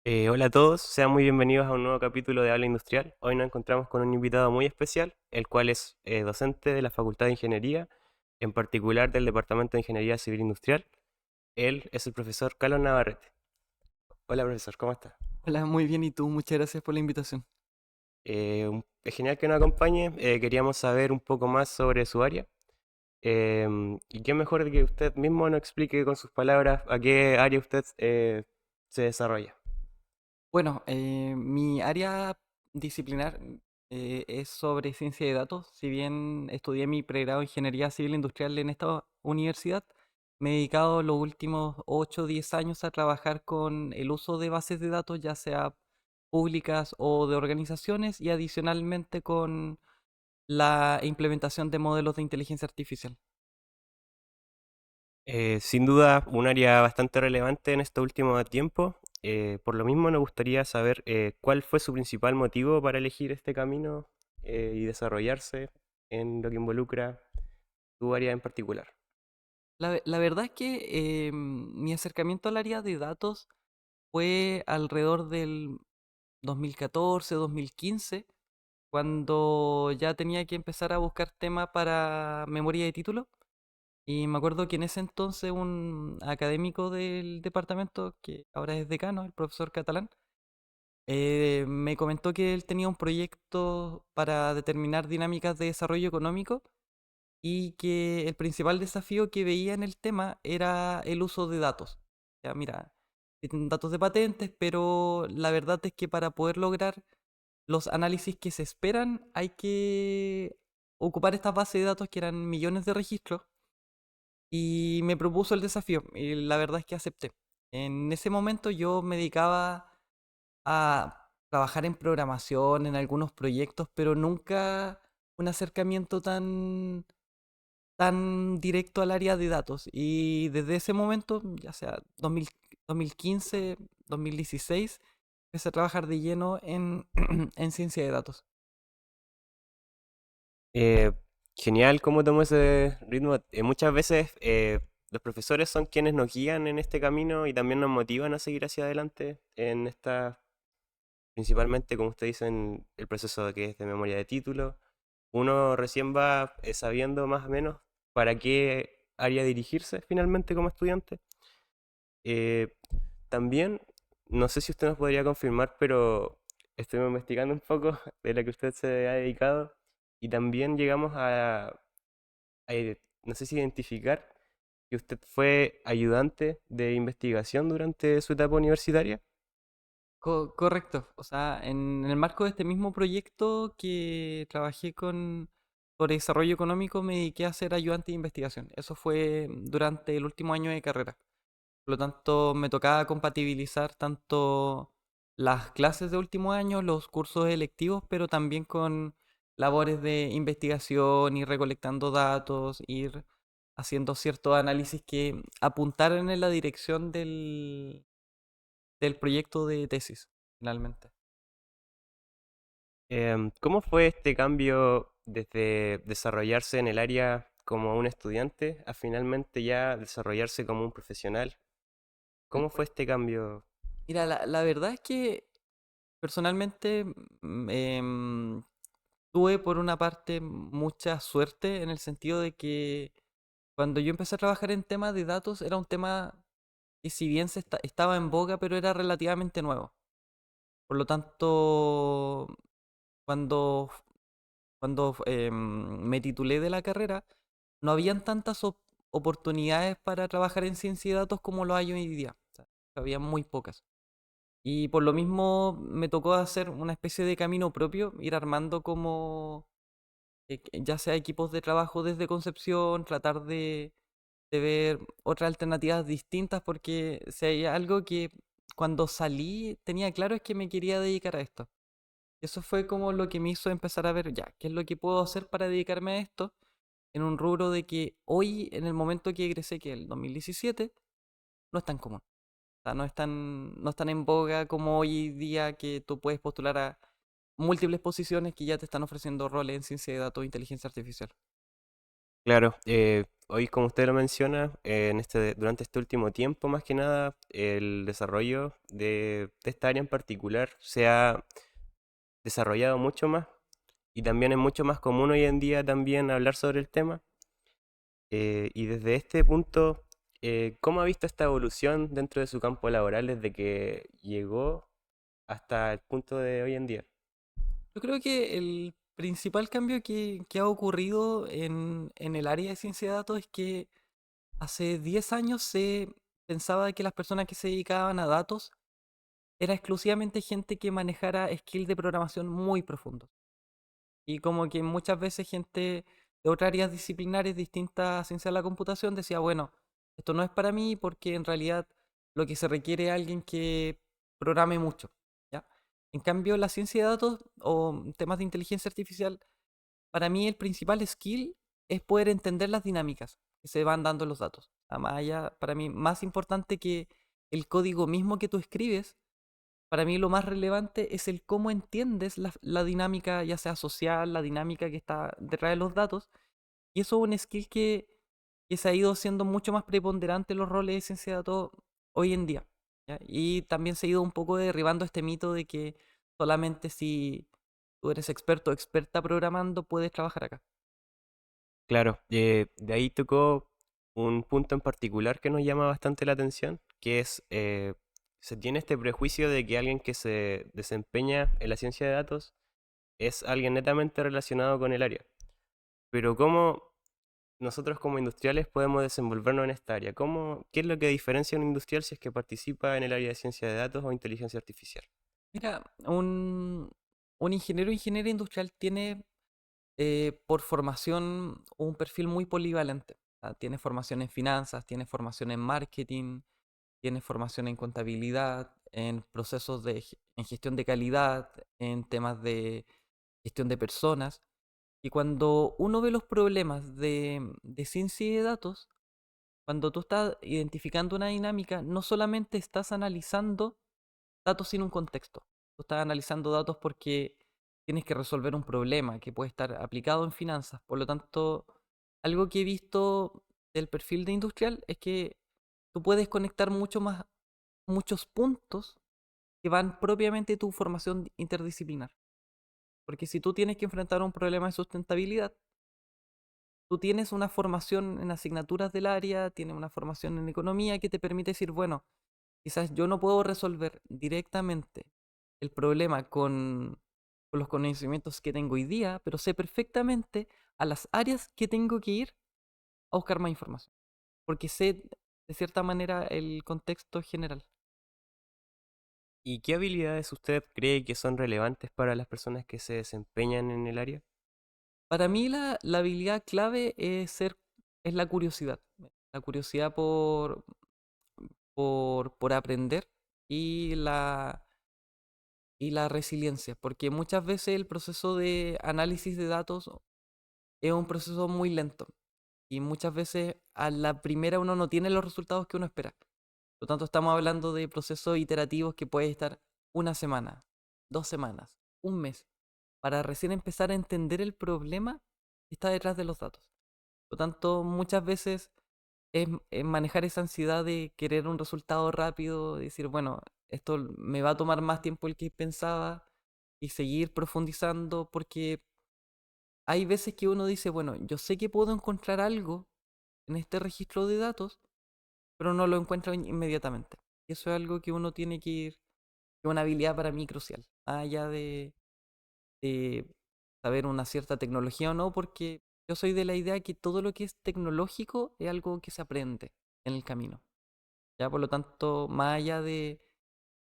Hola a todos, sean muy bienvenidos a un nuevo capítulo de Habla Industrial. Hoy nos encontramos con un invitado muy especial, el cual es docente de la Facultad de Ingeniería, en particular del Departamento de Ingeniería Civil Industrial. Él es el profesor Carlos Navarrete. Hola profesor, ¿cómo está? Hola, muy bien, ¿y tú? Muchas gracias por la invitación. Es genial que nos acompañe. Queríamos saber un poco más sobre su área. Y qué mejor de que usted mismo nos explique con sus palabras a qué área usted se desarrolla. Bueno, mi área disciplinar es sobre ciencia de datos. Si bien estudié mi pregrado en Ingeniería Civil Industrial en esta universidad, me he dedicado los últimos 8 o 10 años a trabajar con el uso de bases de datos, ya sea públicas o de organizaciones, y adicionalmente con la implementación de modelos de inteligencia artificial. Sin duda, un área bastante relevante en este último tiempo. Por lo mismo, nos gustaría saber cuál fue su principal motivo para elegir este camino y desarrollarse en lo que involucra tu área en particular. La verdad es que mi acercamiento al área de datos fue alrededor del 2014, 2015, cuando ya tenía que empezar a buscar tema para memoria de título. Y me acuerdo que en ese entonces un académico del departamento, que ahora es decano, el profesor Catalán, me comentó que él tenía un proyecto para determinar dinámicas de desarrollo económico y que el principal desafío que veía en el tema era el uso de datos. Ya, mira, existen datos de patentes, pero la verdad es que para poder lograr los análisis que se esperan hay que ocupar estas bases de datos que eran millones de registros y me propuso el desafío y la verdad es que acepté. En ese momento yo me dedicaba a trabajar en programación, en algunos proyectos, pero nunca un acercamiento tan directo al área de datos. Y desde ese momento, ya sea 2015, 2016, empecé a trabajar de lleno en ciencia de datos. Eh, Genial cómo tomó ese ritmo. Muchas veces los profesores son quienes nos guían en este camino y también nos motivan a seguir hacia adelante en esta, principalmente como usted dice, en el proceso que es de memoria de título. Uno recién va sabiendo más o menos para qué área dirigirse finalmente como estudiante. Eh, También, no sé si usted nos podría confirmar, pero estoy investigando un poco de la que usted se ha dedicado y también llegamos no sé si identificar que usted fue ayudante de investigación durante su etapa universitaria. Correcto. O sea, en el marco de este mismo proyecto que trabajé sobre desarrollo económico, me dediqué a ser ayudante de investigación. Eso fue durante el último año de carrera. Por lo tanto, me tocaba compatibilizar tanto las clases de último año, los cursos electivos, pero también con labores de investigación, ir recolectando datos, ir haciendo ciertos análisis que apuntaran en la dirección del proyecto de tesis, finalmente. ¿Cómo fue este cambio desde desarrollarse en el área como un estudiante a finalmente ya desarrollarse como un profesional? ¿Cómo fue este cambio? Mira, la verdad es que personalmente tuve por una parte mucha suerte en el sentido de que cuando yo empecé a trabajar en temas de datos era un tema que si bien estaba en boga, pero era relativamente nuevo. Por lo tanto, cuando, cuando me titulé de la carrera, no habían tantas oportunidades para trabajar en ciencia de datos como lo hay hoy día. O sea, había muy pocas. Y por lo mismo me tocó hacer una especie de camino propio, ir armando como ya sea equipos de trabajo desde concepción, tratar de ver otras alternativas distintas, porque si hay algo que cuando salí tenía claro es que me quería dedicar a esto. Eso fue como lo que me hizo empezar a ver ya, qué es lo que puedo hacer para dedicarme a esto en un rubro de que hoy, en el momento que egresé, que es el 2017, no es tan común. O sea, no es tan en boga como hoy día que tú puedes postular a múltiples posiciones que ya te están ofreciendo roles en ciencia de datos e inteligencia artificial. Claro, hoy como usted lo menciona, durante este último tiempo más que nada, el desarrollo de esta área en particular se ha desarrollado mucho más y también es mucho más común hoy en día también hablar sobre el tema. Y desde este punto, ¿cómo ha visto esta evolución dentro de su campo laboral desde que llegó hasta el punto de hoy en día? Yo creo que el principal cambio que ha ocurrido en el área de ciencia de datos es que hace 10 años se pensaba que las personas que se dedicaban a datos era exclusivamente gente que manejara skills de programación muy profundos. Y como que muchas veces gente de otras áreas disciplinares distintas a ciencia de la computación decía, bueno, esto no es para mí porque en realidad lo que se requiere es alguien que programe mucho, ¿ya? En cambio, la ciencia de datos o temas de inteligencia artificial, para mí el principal skill es poder entender las dinámicas que se van dando en los datos. Además, allá, para mí, más importante que el código mismo que tú escribes, para mí lo más relevante es el cómo entiendes la dinámica, ya sea social, la dinámica que está detrás de los datos. Y eso es un skill que se ha ido siendo mucho más preponderante en los roles de ciencia de datos hoy en día. ¿Ya? Y también se ha ido un poco derribando este mito de que solamente si tú eres experto o experta programando puedes trabajar acá. Claro, de ahí tocó un punto en particular que nos llama bastante la atención, que es, se tiene este prejuicio de que alguien que se desempeña en la ciencia de datos es alguien netamente relacionado con el área. Pero ¿cómo nosotros como industriales podemos desenvolvernos en esta área? ¿Qué es lo que diferencia a un industrial si es que participa en el área de ciencia de datos o inteligencia artificial? Mira, un ingeniero o ingeniera industrial tiene por formación un perfil muy polivalente. Tiene formación en finanzas, tiene formación en marketing, tiene formación en contabilidad, en procesos en gestión de calidad, en temas de gestión de personas. Y cuando uno ve los problemas de ciencia y de datos, cuando tú estás identificando una dinámica, no solamente estás analizando datos sin un contexto. Tú estás analizando datos porque tienes que resolver un problema que puede estar aplicado en finanzas. Por lo tanto, algo que he visto del perfil de industrial es que tú puedes conectar muchos puntos que van propiamente de tu formación interdisciplinar. Porque si tú tienes que enfrentar un problema de sustentabilidad, tú tienes una formación en asignaturas del área, tienes una formación en economía que te permite decir, bueno, quizás yo no puedo resolver directamente el problema con los conocimientos que tengo hoy día, pero sé perfectamente a las áreas que tengo que ir a buscar más información, porque sé de cierta manera el contexto general. ¿Y qué habilidades usted cree que son relevantes para las personas que se desempeñan en el área? Para mí la habilidad clave es la curiosidad por aprender y y la resiliencia, porque muchas veces el proceso de análisis de datos es un proceso muy lento y muchas veces a la primera uno no tiene los resultados que uno espera. Por lo tanto, estamos hablando de procesos iterativos que puede estar una semana, 2 semanas, un mes, para recién empezar a entender el problema que está detrás de los datos. Por lo tanto, muchas veces es manejar esa ansiedad de querer un resultado rápido, de decir, bueno, esto me va a tomar más tiempo del que pensaba y seguir profundizando porque hay veces que uno dice, bueno, yo sé que puedo encontrar algo en este registro de datos, pero no lo encuentro inmediatamente. Y eso es algo que uno tiene que ir, que es una habilidad para mí crucial, más allá de saber una cierta tecnología o no, porque yo soy de la idea que todo lo que es tecnológico es algo que se aprende en el camino. Ya, por lo tanto, más allá de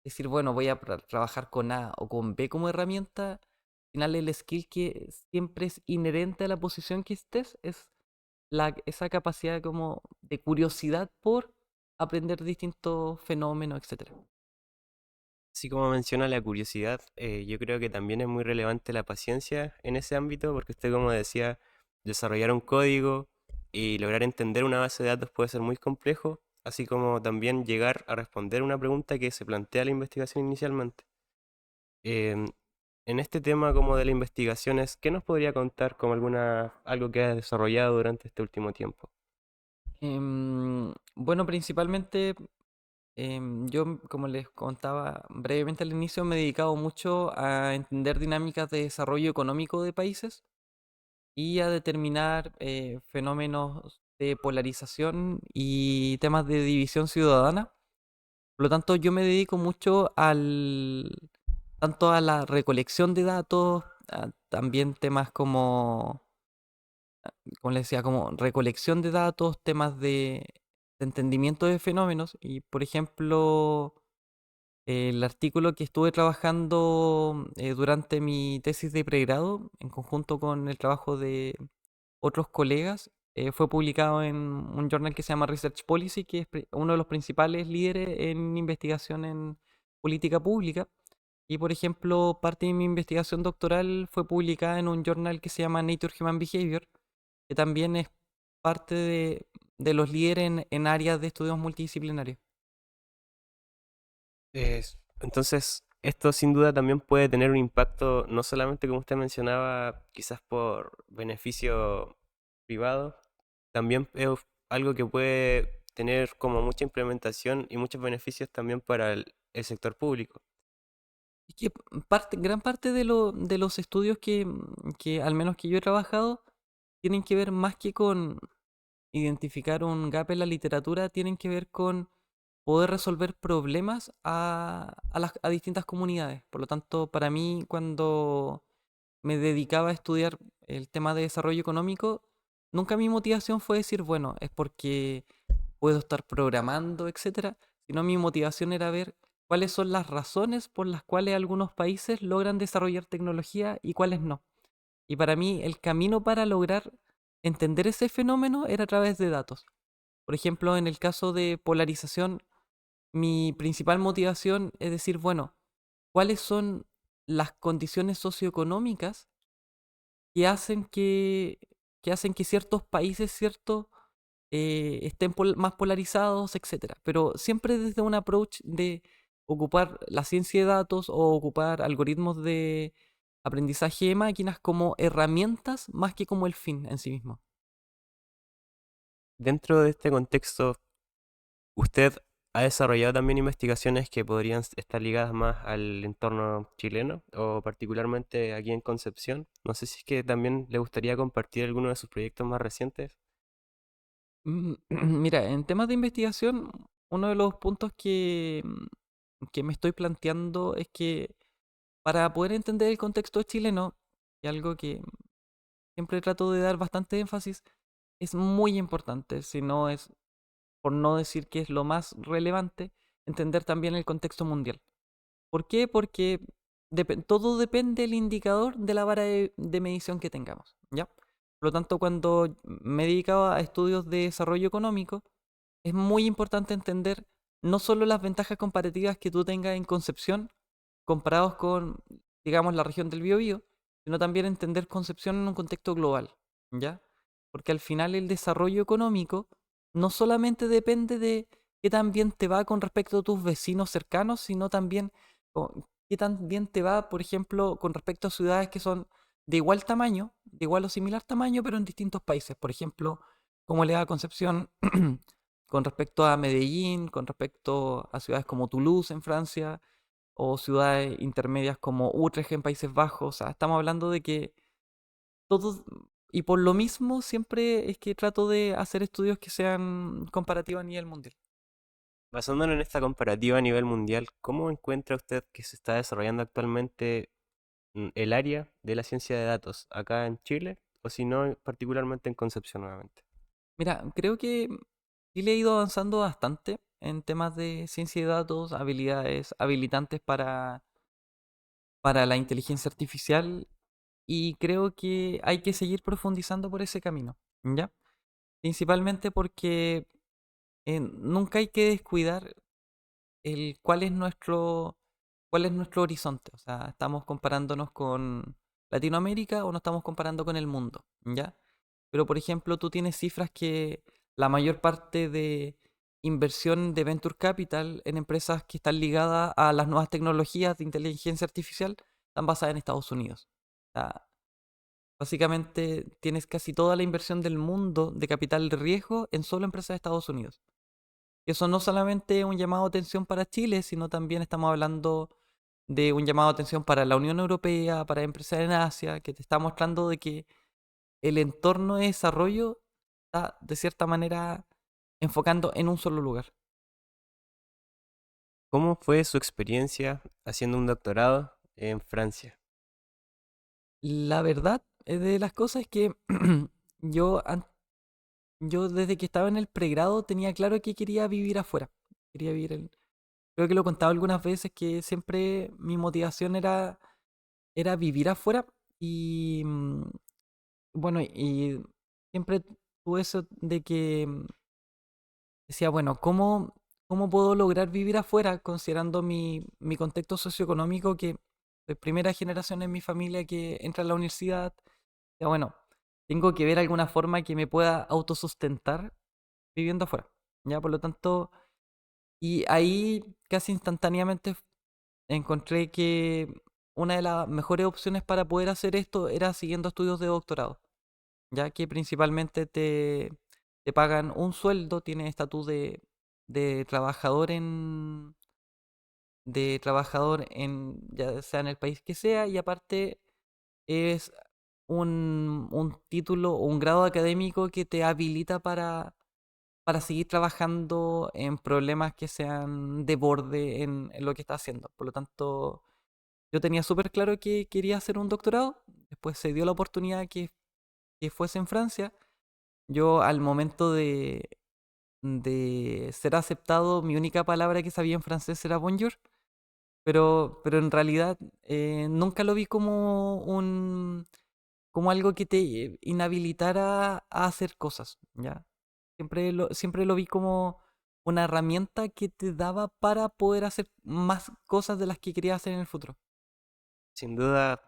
decir, bueno, voy a trabajar con A o con B como herramienta, al final el skill que siempre es inherente a la posición que estés es esa capacidad como de curiosidad por aprender distintos fenómenos, etcétera. Así como menciona la curiosidad, yo creo que también es muy relevante la paciencia en ese ámbito, porque usted, como decía, desarrollar un código y lograr entender una base de datos puede ser muy complejo, así como también llegar a responder una pregunta que se plantea la investigación inicialmente. Em, En este tema como de las investigaciones, ¿qué nos podría contar como algo que has desarrollado durante este último tiempo? Bueno, principalmente yo, como les contaba brevemente al inicio, me he dedicado mucho a entender dinámicas de desarrollo económico de países y a determinar fenómenos de polarización y temas de división ciudadana. Por lo tanto, yo me dedico mucho tanto a la recolección de datos, también temas como les decía, como recolección de datos, temas de entendimiento de fenómenos. Y, por ejemplo, el artículo que estuve trabajando durante mi tesis de pregrado, en conjunto con el trabajo de otros colegas, fue publicado en un journal que se llama Research Policy, que es uno de los principales líderes en investigación en política pública. Y, por ejemplo, parte de mi investigación doctoral fue publicada en un journal que se llama Nature Human Behavior, que también es parte de los líderes en áreas de estudios multidisciplinarios. Entonces, esto sin duda también puede tener un impacto, no solamente como usted mencionaba, quizás por beneficio privado, también es algo que puede tener como mucha implementación y muchos beneficios también para el sector público. Es que gran parte de los estudios que al menos que yo he trabajado tienen que ver más que con identificar un gap en la literatura, tienen que ver con poder resolver problemas a distintas comunidades. Por lo tanto, para mí, cuando me dedicaba a estudiar el tema de desarrollo económico, nunca mi motivación fue decir, bueno, es porque puedo estar programando, etcétera, sino mi motivación era ver cuáles son las razones por las cuales algunos países logran desarrollar tecnología y cuáles no. Y para mí el camino para lograr entender ese fenómeno era a través de datos. Por ejemplo, en el caso de polarización, mi principal motivación es decir, bueno, ¿cuáles son las condiciones socioeconómicas que hacen que ciertos países, estén más polarizados, etcétera? Pero siempre desde un approach de ocupar la ciencia de datos o ocupar algoritmos de aprendizaje de máquinas como herramientas más que como el fin en sí mismo. Dentro de este contexto, ¿usted ha desarrollado también investigaciones que podrían estar ligadas más al entorno chileno o particularmente aquí en Concepción? No sé si es que también le gustaría compartir alguno de sus proyectos más recientes. Mira, en temas de investigación, uno de los puntos que me estoy planteando es que para poder entender el contexto chileno, y algo que siempre trato de dar bastante énfasis, es muy importante, si no es, por no decir que es lo más relevante, entender también el contexto mundial. ¿Por qué? Porque todo depende del indicador de la vara de medición que tengamos, ¿ya? Por lo tanto, cuando me dedicaba a estudios de desarrollo económico, es muy importante entender no solo las ventajas comparativas que tú tengas en Concepción comparados con, digamos, la región del Biobío, sino también entender Concepción en un contexto global, ¿ya? Porque al final el desarrollo económico no solamente depende de qué tan bien te va con respecto a tus vecinos cercanos, sino también qué tan bien te va, por ejemplo, con respecto a ciudades que son de igual tamaño, de igual o similar tamaño, pero en distintos países. Por ejemplo, cómo le va a Concepción con respecto a Medellín, con respecto a ciudades como Toulouse en Francia, o ciudades intermedias como Utrecht en Países Bajos. O sea, estamos hablando de que todos, y por lo mismo siempre es que trato de hacer estudios que sean comparativos a nivel mundial. Basándonos en esta comparativa a nivel mundial, ¿cómo encuentra usted que se está desarrollando actualmente el área de la ciencia de datos acá en Chile o si no, particularmente en Concepción nuevamente? Mira, creo que Chile ha ido avanzando bastante en temas de ciencia de datos, habilidades habilitantes para la inteligencia artificial y creo que hay que seguir profundizando por ese camino, ¿ya? Principalmente porque nunca hay que descuidar cuál es nuestro horizonte. O sea, estamos comparándonos con Latinoamérica o nos estamos comparando con el mundo, ¿ya? Pero, por ejemplo, tú tienes cifras que la mayor parte de inversión de Venture Capital en empresas que están ligadas a las nuevas tecnologías de inteligencia artificial están basadas en Estados Unidos. O sea, básicamente tienes casi toda la inversión del mundo de capital de riesgo en solo empresas de Estados Unidos. Y eso no solamente es un llamado de atención para Chile, sino también estamos hablando de un llamado de atención para la Unión Europea, para empresas en Asia, que te está mostrando de que el entorno de desarrollo está de cierta manera enfocando en un solo lugar. ¿Cómo fue su experiencia haciendo un doctorado en Francia? La verdad de las cosas es que yo, yo desde que estaba en el pregrado tenía claro que quería vivir afuera. Quería vivir en... Creo que lo he contado algunas veces que siempre mi motivación era vivir afuera y bueno, y siempre tuve eso de que decía, bueno, ¿cómo puedo lograr vivir afuera considerando mi contexto socioeconómico que soy primera generación en mi familia que entra a la universidad? Ya bueno, tengo que ver alguna forma que me pueda autosustentar viviendo afuera. Ya, por lo tanto, y ahí casi instantáneamente encontré que una de las mejores opciones para poder hacer esto era siguiendo estudios de doctorado, ya que principalmente te pagan un sueldo, tienes estatus de trabajador ya sea en el país que sea, y aparte es un título o un grado académico que te habilita para seguir trabajando en problemas que sean de borde en lo que estás haciendo. Por lo tanto, yo tenía súper claro que quería hacer un doctorado, después se dio la oportunidad que fuese en Francia. Yo al momento de ser aceptado, mi única palabra que sabía en francés era bonjour, pero en realidad nunca lo vi como algo que te inhabilitara a hacer cosas, ¿ya? Siempre lo vi como una herramienta que te daba para poder hacer más cosas de las que quería hacer en el futuro. Sin duda,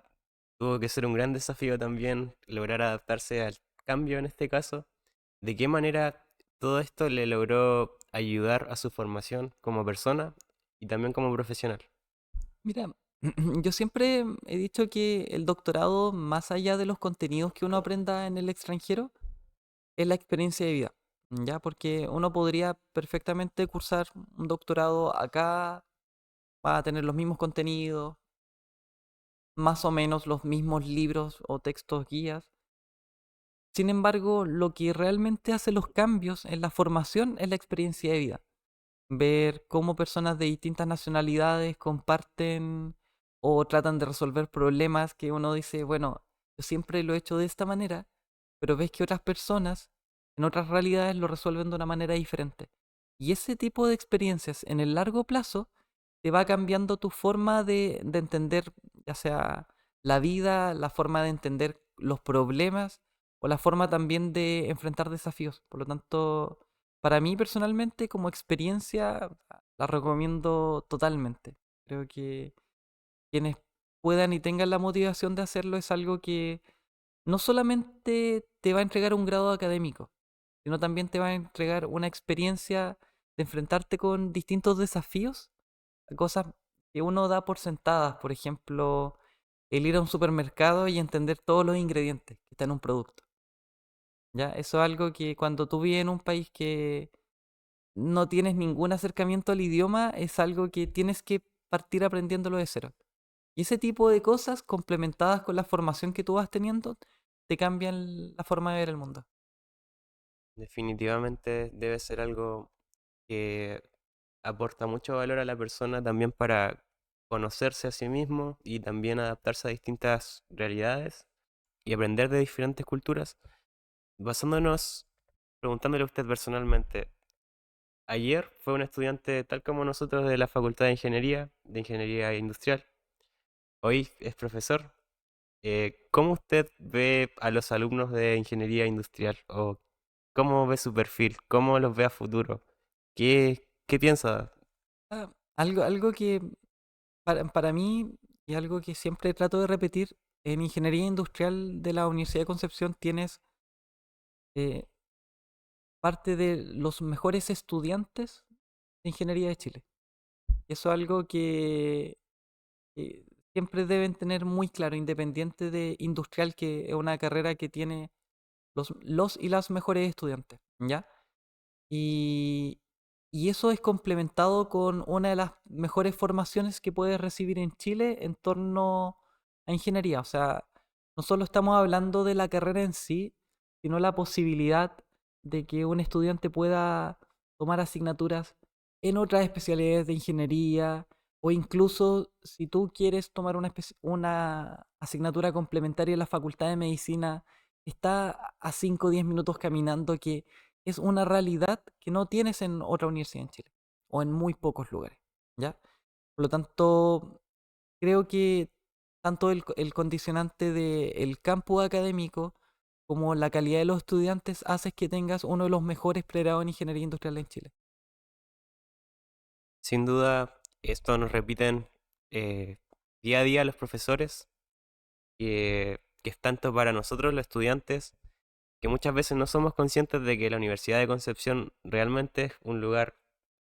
tuvo que ser un gran desafío también lograr adaptarse al cambio en este caso. ¿De qué manera todo esto le logró ayudar a su formación como persona y también como profesional? Mira, yo siempre he dicho que el doctorado, más allá de los contenidos que uno aprenda en el extranjero, es la experiencia de vida, ¿ya? Porque uno podría perfectamente cursar un doctorado acá, va a tener los mismos contenidos, más o menos los mismos libros o textos guías. Sin embargo, lo que realmente hace los cambios en la formación es la experiencia de vida. Ver cómo personas de distintas nacionalidades comparten o tratan de resolver problemas que uno dice, bueno, yo siempre lo he hecho de esta manera, pero ves que otras personas en otras realidades lo resuelven de una manera diferente. Y ese tipo de experiencias en el largo plazo te va cambiando tu forma de entender, ya sea la vida, la forma de entender los problemas o la forma también de enfrentar desafíos. Por lo tanto, para mí personalmente, como experiencia, la recomiendo totalmente. Creo que quienes puedan y tengan la motivación de hacerlo es algo que no solamente te va a entregar un grado académico, sino también te va a entregar una experiencia de enfrentarte con distintos desafíos, cosas que uno da por sentadas, por ejemplo, el ir a un supermercado y entender todos los ingredientes que están en un producto. ¿Ya? Eso es algo que cuando tú vives en un país que no tienes ningún acercamiento al idioma, es algo que tienes que partir aprendiéndolo de cero. Y ese tipo de cosas, complementadas con la formación que tú vas teniendo, te cambian la forma de ver el mundo. Definitivamente debe ser algo que aporta mucho valor a la persona también para conocerse a sí mismo y también adaptarse a distintas realidades y aprender de diferentes culturas. Basándonos, preguntándole a usted personalmente, ayer fue un estudiante tal como nosotros de la Facultad de Ingeniería Industrial. Hoy es profesor. ¿Cómo usted ve a los alumnos de Ingeniería Industrial? ¿O cómo ve su perfil? ¿Cómo los ve a futuro? ¿Qué piensa? Algo que para mí, y algo que siempre trato de repetir, en ingeniería industrial de la Universidad de Concepción tienes eh, parte de los mejores estudiantes de ingeniería de Chile. Y eso es algo que siempre deben tener muy claro, independiente de industrial, que es una carrera que tiene los y las mejores estudiantes, ¿ya? Y, y eso es complementado con una de las mejores formaciones que puedes recibir en Chile en torno a ingeniería. O sea, no solo estamos hablando de la carrera en sí, sino la posibilidad de que un estudiante pueda tomar asignaturas en otras especialidades de ingeniería, o incluso si tú quieres tomar una asignatura complementaria en la Facultad de Medicina, está a 5 o 10 minutos caminando, que es una realidad que no tienes en otra universidad en Chile, o en muy pocos lugares, ¿ya? Por lo tanto, creo que tanto el condicionante del campus académico como la calidad de los estudiantes hace que tengas uno de los mejores pregrados en ingeniería industrial en Chile. Sin duda, esto nos repiten eh, día a día los profesores, que es tanto para nosotros los estudiantes, que muchas veces no somos conscientes de que la Universidad de Concepción realmente es un lugar,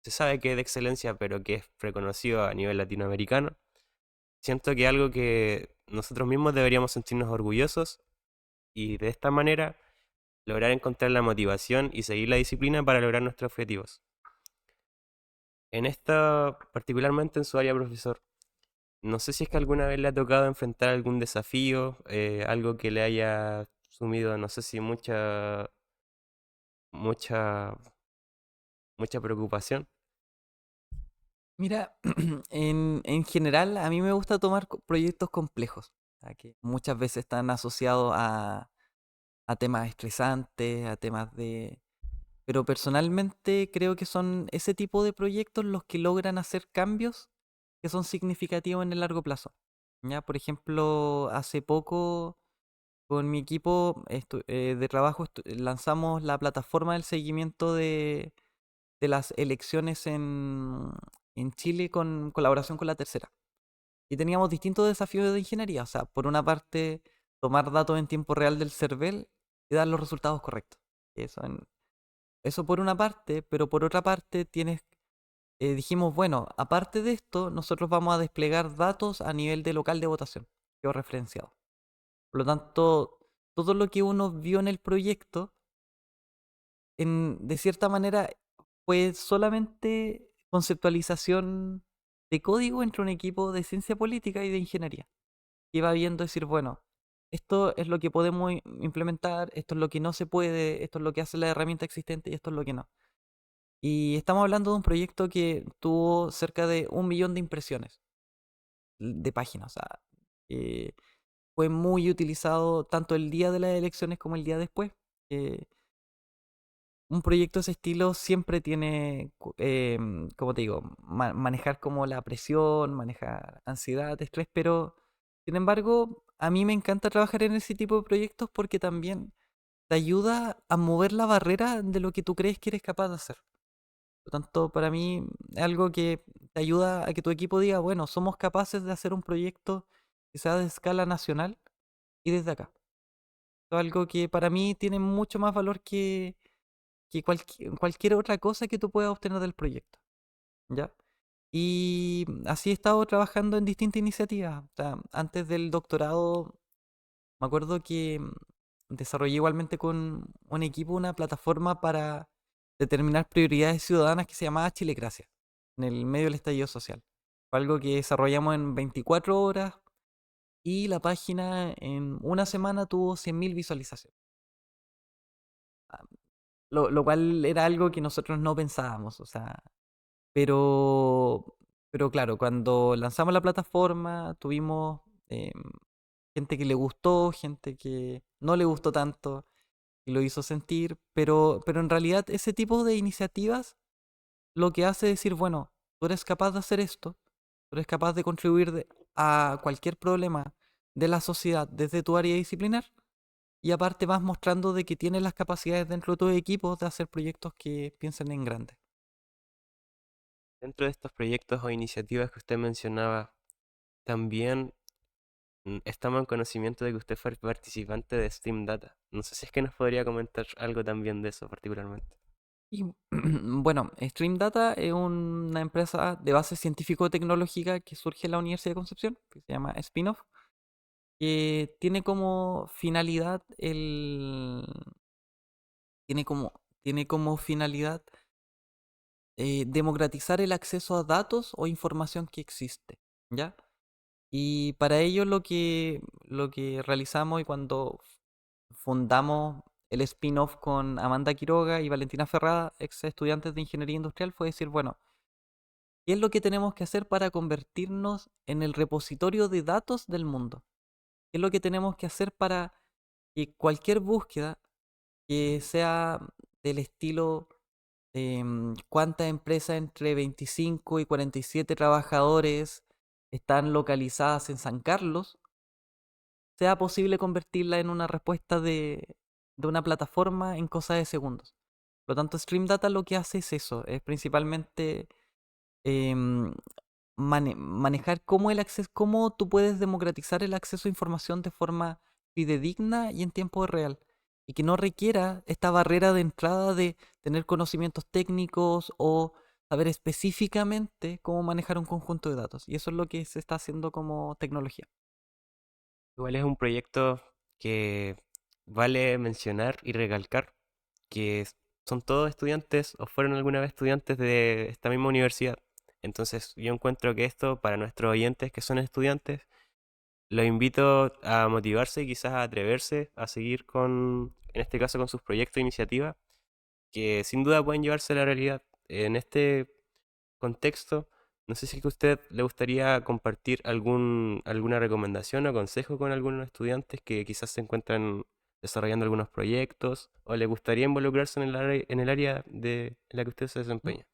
se sabe que es de excelencia, pero que es reconocido a nivel latinoamericano. Siento que algo que nosotros mismos deberíamos sentirnos orgullosos y de esta manera lograr encontrar la motivación y seguir la disciplina para lograr nuestros objetivos. En esta, particularmente en su área, profesor, no sé si es que alguna vez le ha tocado enfrentar algún desafío, algo que le haya sumido, no sé si mucha, mucha preocupación. Mira, en general a mí me gusta tomar proyectos complejos, o sea, que muchas veces están asociados a temas estresantes, a temas de... Pero personalmente creo que son ese tipo de proyectos los que logran hacer cambios que son significativos en el largo plazo. Ya, por ejemplo, hace poco con mi equipo de trabajo lanzamos la plataforma del seguimiento de las elecciones en Chile con colaboración con la tercera. Y teníamos distintos desafíos de ingeniería. O sea, por una parte, tomar datos en tiempo real del CERVEL y dar los resultados correctos. Eso, eso por una parte, pero por otra parte dijimos, bueno, aparte de esto, nosotros vamos a desplegar datos a nivel de local de votación, georreferenciado. Por lo tanto, todo lo que uno vio en el proyecto, de cierta manera, fue solamente conceptualización de código entre un equipo de ciencia política y de ingeniería. Que iba viendo decir, bueno, esto es lo que podemos implementar, esto es lo que no se puede, esto es lo que hace la herramienta existente y esto es lo que no. Y estamos hablando de un proyecto que tuvo cerca de 1 millón de impresiones de páginas. O sea, eh, fue muy utilizado tanto el día de las elecciones como el día después. Eh, un proyecto de ese estilo siempre tiene, como te digo, manejar como la presión, manejar ansiedad, estrés, pero sin embargo, a mí me encanta trabajar en ese tipo de proyectos porque también te ayuda a mover la barrera de lo que tú crees que eres capaz de hacer. Por lo tanto, para mí es algo que te ayuda a que tu equipo diga, bueno, somos capaces de hacer un proyecto que sea de escala nacional y desde acá. Es algo que para mí tiene mucho más valor que cualquier otra cosa que tú puedas obtener del proyecto, ¿ya? Y así he estado trabajando en distintas iniciativas. O sea, antes del doctorado, me acuerdo que desarrollé igualmente con un equipo una plataforma para determinar prioridades ciudadanas que se llamaba Chilecracia, en el medio del estallido social. Fue algo que desarrollamos en 24 horas y la página en una semana tuvo 100.000 visualizaciones. Ah, lo cual era algo que nosotros no pensábamos, o sea, pero, pero claro, cuando lanzamos la plataforma tuvimos gente que le gustó, gente que no le gustó tanto y lo hizo sentir, pero en realidad ese tipo de iniciativas lo que hace es decir, bueno, tú eres capaz de hacer esto, tú eres capaz de contribuir a cualquier problema de la sociedad desde tu área disciplinar, y aparte vas mostrando de que tienes las capacidades dentro de tus equipos de hacer proyectos que piensen en grande. Dentro de estos proyectos o iniciativas que usted mencionaba, también estamos en conocimiento de que usted fue participante de Steam Data. No sé si es que nos podría comentar algo también de eso particularmente. Y bueno, Stream Data es una empresa de base científico-tecnológica que surge en la Universidad de Concepción, que se llama Spinoff, que tiene como, tiene como finalidad democratizar el acceso a datos o información que existe, ¿ya? Y para ello lo que realizamos y cuando fundamos el spin-off con Amanda Quiroga y Valentina Ferrada, ex estudiantes de ingeniería industrial, fue decir, bueno, ¿qué es lo que tenemos que hacer para convertirnos en el repositorio de datos del mundo? ¿Qué es lo que tenemos que hacer para que cualquier búsqueda que sea del estilo cuántas empresas entre 25 y 47 trabajadores están localizadas en San Carlos, sea posible convertirla en una respuesta de una plataforma en cosa de segundos? Por lo tanto, Stream Data lo que hace es eso, es principalmente em, manejar cómo tú puedes democratizar el acceso a información de forma fidedigna y en tiempo real. Y que no requiera esta barrera de entrada de tener conocimientos técnicos o saber específicamente cómo manejar un conjunto de datos. Y eso es lo que se está haciendo como tecnología. Igual es un proyecto que vale mencionar y recalcar que son todos estudiantes o fueron alguna vez estudiantes de esta misma universidad. Entonces yo encuentro que esto para nuestros oyentes que son estudiantes, los invito a motivarse y quizás a atreverse a seguir con, en este caso, con sus proyectos e iniciativas, que sin duda pueden llevarse a la realidad. En este contexto, no sé si a usted le gustaría compartir alguna recomendación o consejo con algunos estudiantes que quizás se encuentran desarrollando algunos proyectos o le gustaría involucrarse en el área en la que usted se Mm, desempeña.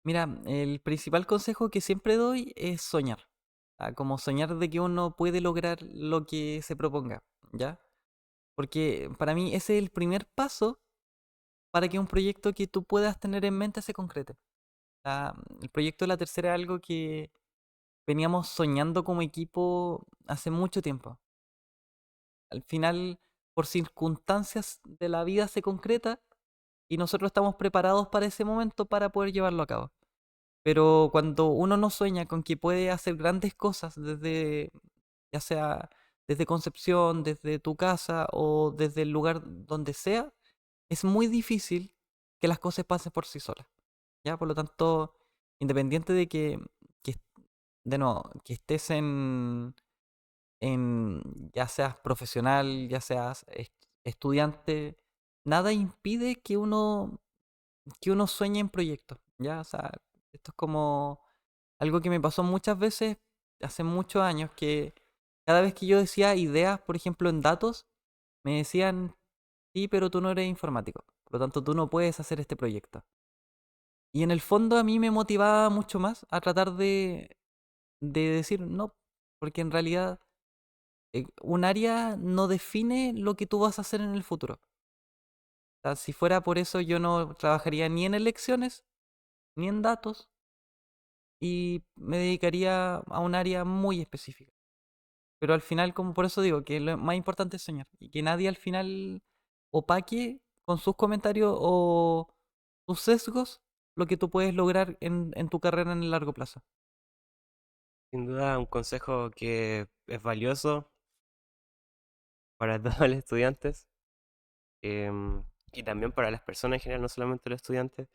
Mira, el principal consejo que siempre doy es soñar. Como soñar de que uno puede lograr lo que se proponga, ¿ya? Porque para mí ese es el primer paso para que un proyecto que tú puedas tener en mente se concrete. El proyecto de la tercera es algo que veníamos soñando como equipo hace mucho tiempo. Al final, por circunstancias de la vida se concreta y nosotros estamos preparados para ese momento para poder llevarlo a cabo. Pero cuando uno no sueña con que puede hacer grandes cosas desde, ya sea desde Concepción, desde tu casa o desde el lugar donde sea, es muy difícil que las cosas pasen por sí solas. ¿Ya? Por lo tanto, independiente de que, de nuevo, que estés ya seas profesional, ya seas estudiante, nada impide que uno sueñe en proyectos, ¿ya? O sea, esto es como algo que me pasó muchas veces hace muchos años, que cada vez que yo decía ideas, por ejemplo, en datos, me decían, sí, pero tú no eres informático, por lo tanto tú no puedes hacer este proyecto. Y en el fondo a mí me motivaba mucho más a tratar de decir no, porque en realidad un área no define lo que tú vas a hacer en el futuro. O sea, si fuera por eso yo no trabajaría ni en elecciones, ni en datos, y me dedicaría a un área muy específica. Pero al final, como por eso digo, que lo más importante es soñar, y que nadie al final opaque con sus comentarios o sus sesgos lo que tú puedes lograr en tu carrera en el largo plazo. Sin duda, un consejo que es valioso para todos los estudiantes y también para las personas en general, no solamente los estudiantes.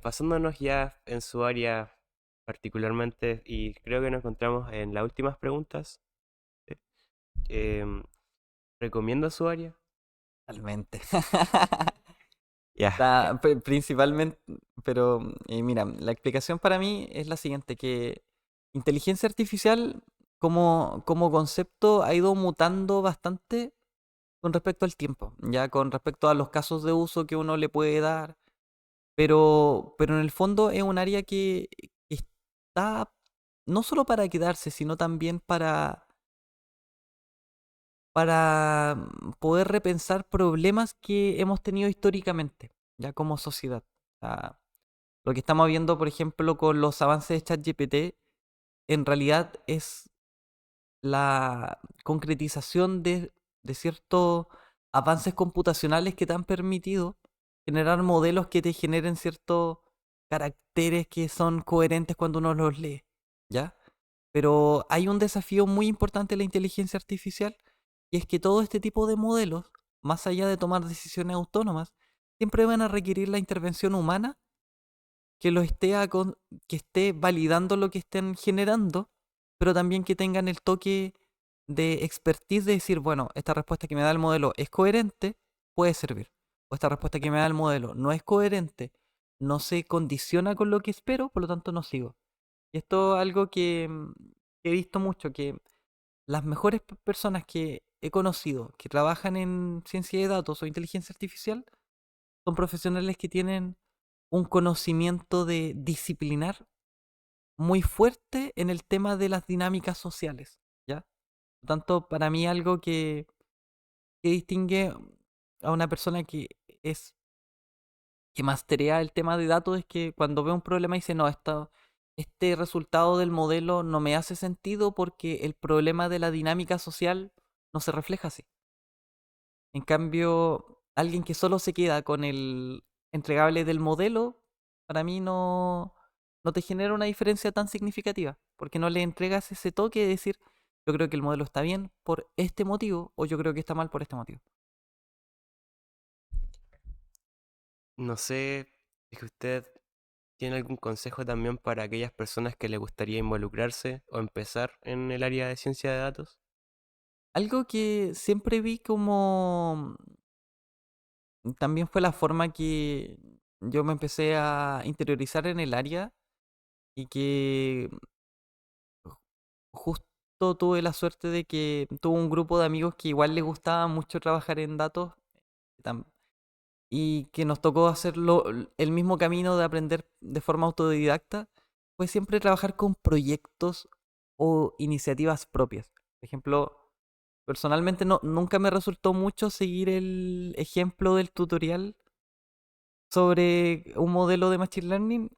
Pasándonos ya en su área particularmente, y creo que nos encontramos en las últimas preguntas. ¿Sí? em, ¿Recomienda su área? Totalmente. Ya, Principalmente, pero mira, la explicación para mí es la siguiente, que inteligencia artificial como concepto ha ido mutando bastante con respecto al tiempo, ya con respecto a los casos de uso que uno le puede dar, pero en el fondo es un área que está no solo para quedarse, sino también para poder repensar problemas que hemos tenido históricamente, ya como sociedad. O sea, lo que estamos viendo, por ejemplo, con los avances de ChatGPT, en realidad es la concretización de ciertos avances computacionales que te han permitido generar modelos que te generen ciertos caracteres que son coherentes cuando uno los lee, ¿ya? Pero hay un desafío muy importante en la inteligencia artificial y es que todo este tipo de modelos, más allá de tomar decisiones autónomas, siempre van a requerir la intervención humana que que esté validando lo que estén generando, pero también que tengan el toque de expertise de decir, bueno, esta respuesta que me da el modelo es coherente, puede servir. O esta respuesta que me da el modelo no es coherente, no se condiciona con lo que espero, por lo tanto no sigo. Y esto es algo que he visto mucho, que las mejores personas que he conocido que trabajan en ciencia de datos o inteligencia artificial son profesionales que tienen un conocimiento de disciplinar muy fuerte en el tema de las dinámicas sociales, ¿ya? Por tanto, para mí algo que distingue a una persona que masterea el tema de datos es que cuando ve un problema dice, no, este resultado del modelo no me hace sentido porque el problema de la dinámica social no se refleja así. En cambio, alguien que solo se queda con el entregable del modelo, para mí no te genera una diferencia tan significativa, porque no le entregas ese toque de decir, yo creo que el modelo está bien por este motivo, o yo creo que está mal por este motivo. No sé, es que usted tiene algún consejo también para aquellas personas que les gustaría involucrarse o empezar en el área de ciencia de datos. Algo que siempre vi como también fue la forma que yo me empecé a interiorizar en el área y que justo tuve la suerte de que tuve un grupo de amigos que igual les gustaba mucho trabajar en datos tam- y que nos tocó hacerlo el mismo camino de aprender de forma autodidacta, fue siempre trabajar con proyectos o iniciativas propias. Por ejemplo, personalmente nunca me resultó mucho seguir el ejemplo del tutorial sobre un modelo de Machine Learning.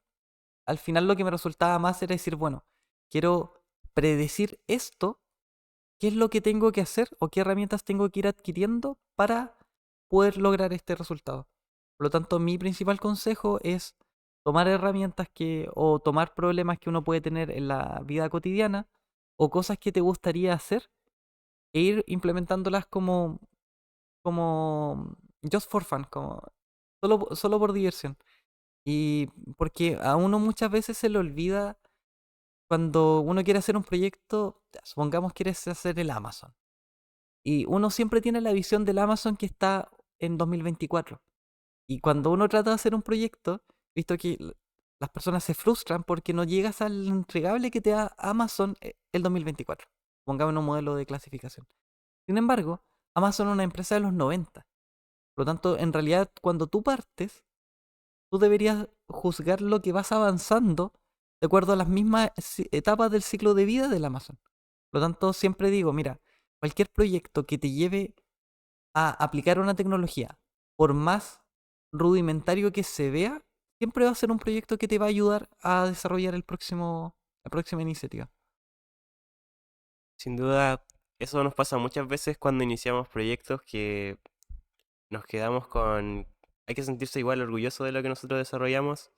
Al final lo que me resultaba más era decir, bueno, quiero predecir esto, qué es lo que tengo que hacer o qué herramientas tengo que ir adquiriendo para poder lograr este resultado. Por lo tanto, mi principal consejo es tomar herramientas o tomar problemas que uno puede tener en la vida cotidiana o cosas que te gustaría hacer e ir implementándolas como just for fun, como solo por diversión. Y porque a uno muchas veces se le olvida cuando uno quiere hacer un proyecto, ya, supongamos quieres hacer el Amazon. Y uno siempre tiene la visión del Amazon que está en 2024. Y cuando uno trata de hacer un proyecto, visto que las personas se frustran porque no llegas al entregable que te da Amazon el 2024. Pongamos en un modelo de clasificación. Sin embargo, Amazon es una empresa de los 90. Por lo tanto, en realidad, cuando tú partes, tú deberías juzgar lo que vas avanzando de acuerdo a las mismas etapas del ciclo de vida del Amazon. Por lo tanto, siempre digo, mira, cualquier proyecto que te lleve a aplicar una tecnología, por más rudimentario que se vea, siempre va a ser un proyecto que te va a ayudar a desarrollar la próxima iniciativa. Sin duda, eso nos pasa muchas veces cuando iniciamos proyectos que nos quedamos con... Hay que sentirse igual orgulloso de lo que nosotros desarrollamos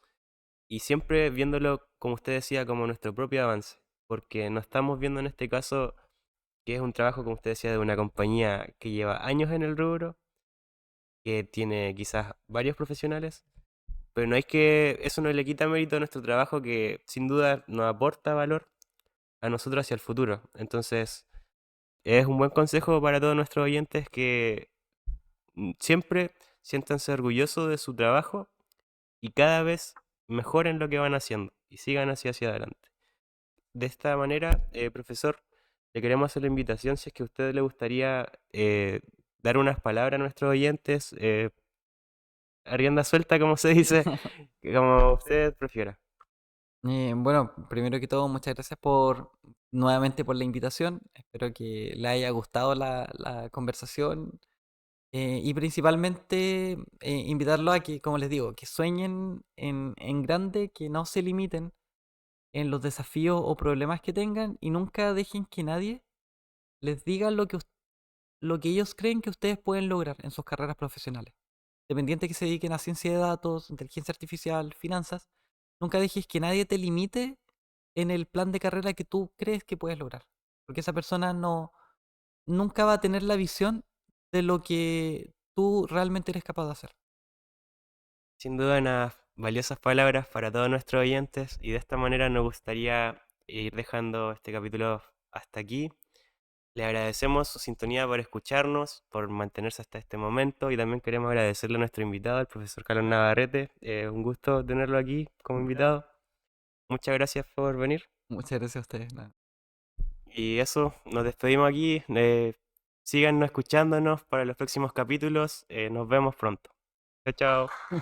y siempre viéndolo, como usted decía, como nuestro propio avance, porque no estamos viendo en este caso que es un trabajo, como usted decía, de una compañía que lleva años en el rubro, que tiene quizás varios profesionales, pero no es que eso no le quita mérito a nuestro trabajo que sin duda nos aporta valor a nosotros hacia el futuro. Entonces, es un buen consejo para todos nuestros oyentes que siempre siéntanse orgullosos de su trabajo y cada vez mejoren lo que van haciendo y sigan así hacia adelante. De esta manera, profesor, le queremos hacer la invitación si es que a usted le gustaría dar unas palabras a nuestros oyentes, a rienda suelta, como se dice, que como usted prefiera. Bueno, primero que todo, muchas gracias nuevamente por la invitación. Espero que le haya gustado la conversación. Y principalmente invitarlo a que, como les digo, que sueñen en grande, que no se limiten en los desafíos o problemas que tengan y nunca dejen que nadie les diga lo que ellos creen que ustedes pueden lograr en sus carreras profesionales. dependiente que se dediquen a ciencia de datos, inteligencia artificial, finanzas, nunca dejes que nadie te limite en el plan de carrera que tú crees que puedes lograr. Porque esa persona nunca va a tener la visión de lo que tú realmente eres capaz de hacer. Sin duda unas valiosas palabras para todos nuestros oyentes y de esta manera nos gustaría ir dejando este capítulo hasta aquí. Le agradecemos su sintonía por escucharnos, por mantenerse hasta este momento y también queremos agradecerle a nuestro invitado, el profesor Carlos Navarrete. Un gusto tenerlo aquí como invitado. Muchas gracias por venir. Muchas gracias a ustedes. Nada. Y eso, nos despedimos aquí. Síganos escuchándonos para los próximos capítulos. Nos vemos pronto. Chao, chao.